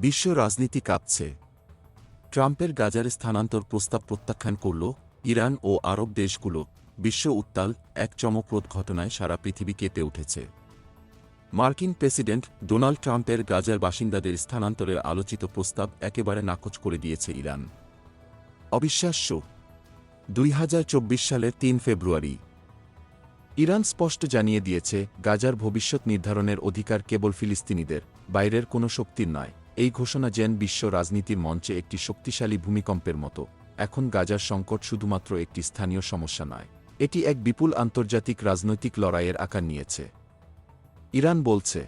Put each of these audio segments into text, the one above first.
বিশ্ব রাজনীতি কাঁপছে। ট্রাম্পের গাজার স্থানান্তর প্রস্তাব প্রত্যাখ্যান করল ইরান ও আরব দেশগুলো। বিশ্ব উত্তাল, এক চমকপ্রদ ঘটনায় সারা পৃথিবী কেঁপে উঠেছে। মার্কিন প্রেসিডেন্ট ডোনাল্ড ট্রাম্পের গাজার বাসিন্দাদের স্থানান্তরের আলোচিত প্রস্তাব একেবারে নাকচ করে দিয়েছে ইরান। অবিশ্বাস্য। 2024 সালের 3 ফেব্রুয়ারি ইরান স্পষ্ট জানিয়ে দিয়েছে, গাজার ভবিষ্যৎ নির্ধারণের অধিকার কেবল ফিলিস্তিনিদের, বাইরের কোনো শক্তির নয়। এই ঘোষণা যেন বিশ্ব রাজনীতির মঞ্চে একটি শক্তিশালী ভূমিকম্পের মতো। এখন গাজার সংকট শুধুমাত্র একটি স্থানীয় সমস্যা নয়, এটি এক বিপুল আন্তর্জাতিক রাজনৈতিক লড়াইয়ের আকার নিয়েছে। ইরান বলছে,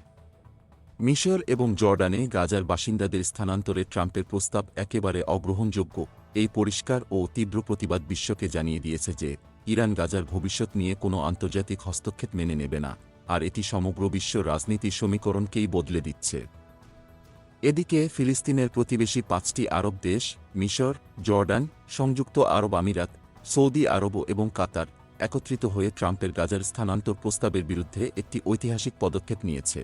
মিশর এবং জর্ডানে গাজার বাসিন্দাদের স্থানান্তরে ট্রাম্পের প্রস্তাব একেবারে অগ্রহণযোগ্য। এই পরিষ্কার ও তীব্র প্রতিবাদ বিশ্বকে জানিয়ে দিয়েছে যে ইরান গাজার ভবিষ্যৎ নিয়ে কোনো আন্তর্জাতিক হস্তক্ষেপ মেনে নেবে না, আর এটি সমগ্র বিশ্ব রাজনীতির সমীকরণকেই বদলে দিচ্ছে। এদিকে ফিলিস্তিনের প্রতিবেশী 5টি আরব দেশ মিশর, জর্ডান, সংযুক্ত আরব আমিরাত, সৌদি আরব এবং কাতার একত্রিত হয়ে ট্রাম্পের গাজার স্থানান্তর প্রস্তাবের বিরুদ্ধে একটি ঐতিহাসিক পদক্ষেপ নিয়েছে।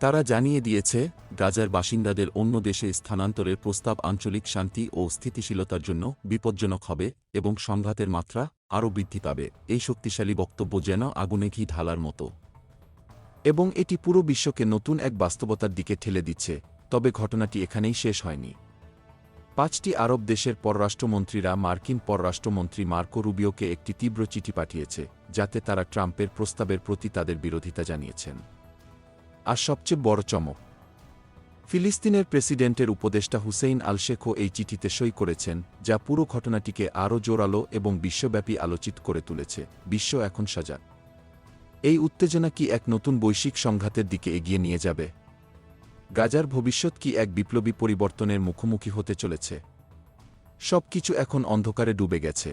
তারা জানিয়ে দিয়েছে, গাজার বাসিন্দাদের অন্য দেশে স্থানান্তরের প্রস্তাব আঞ্চলিক শান্তি ও স্থিতিশীলতার জন্য বিপজ্জনক হবে এবং সংঘাতের মাত্রা আরও বৃদ্ধি পাবে। এই শক্তিশালী বক্তব্য যেন আগুনে ঘি ঢালার মতো, এবং এটি পুরো বিশ্বকে নতুন এক বাস্তবতার দিকে ঠেলে দিচ্ছে। তবে ঘটনাটি এখানেই শেষ হয়নি। 5টি আরব দেশের পররাষ্ট্রমন্ত্রীরা মার্কিন পররাষ্ট্রমন্ত্রী মার্কো রুবিওকে একটি তীব্র চিঠি পাঠিয়েছে, যাতে তারা ট্রাম্পের প্রস্তাবের প্রতি তাদের বিরোধিতা জানিয়েছেন। আর সবচেয়ে বড় চমক, ফিলিস্তিনের প্রেসিডেন্টের উপদেষ্টা হুসেইন আল শেখও এই চিঠিতে সই করেছেন, যা পুরো ঘটনাটিকে আরও জোরালো এবং বিশ্বব্যাপী আলোচিত করে তুলেছে। বিশ্ব এখন সজাগ। এই উত্তেজনা কি এক নতুন বৈশ্বিক সংঘাতের দিকে এগিয়ে নিয়ে যাবে? গাজার ভবিষ্যৎ কি এক বিপ্লবী পরিবর্তনের মুখোমুখি হতে চলেছে? সবকিছু এখন অন্ধকারে ডুবে গেছে,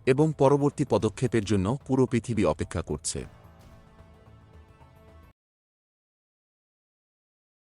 এবং পরবর্তী পদক্ষেপের জন্য পুরো পৃথিবী অপেক্ষা করছে।